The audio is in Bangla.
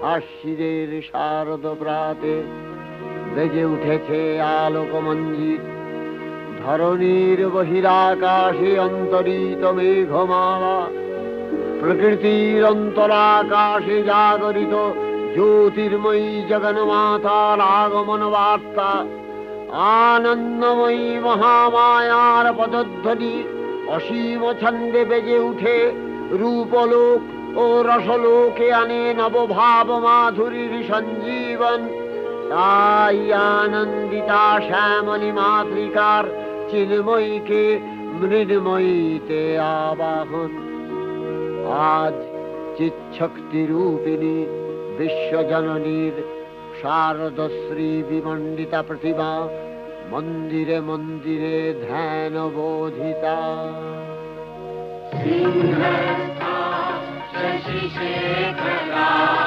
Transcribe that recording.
আশ্বিনের শারদ প্রাতে বেজে উঠেছে আলোক মঞ্জিত। ধরণীর বহিরাকাশে অন্তরিত মেঘমালা, প্রকৃতির অন্তরাকাশে জাগরিত জ্যোতির্ময়ী জগন্মাতার আগমন বার্তা। আনন্দময়ী মহামায়ার পদধ্বনি অসীম ছন্দে বেজে উঠে রূপলোক ও রসলোকে আনে নবভাব মাধুরীর সঞ্জীবন। তাই আনন্দিতা শ্যামলী মাতৃকার চিন্ময়ীকে মৃন্ময়ীতে আবাহন। আজ চিৎশক্তি রূপিণী বিশ্বজননীর শারদশ্রী বিমণ্ডিতা প্রতিমা মন্দিরে মন্দিরে ধ্যান বোধিতা। সিংহস্থা শশিশেখরা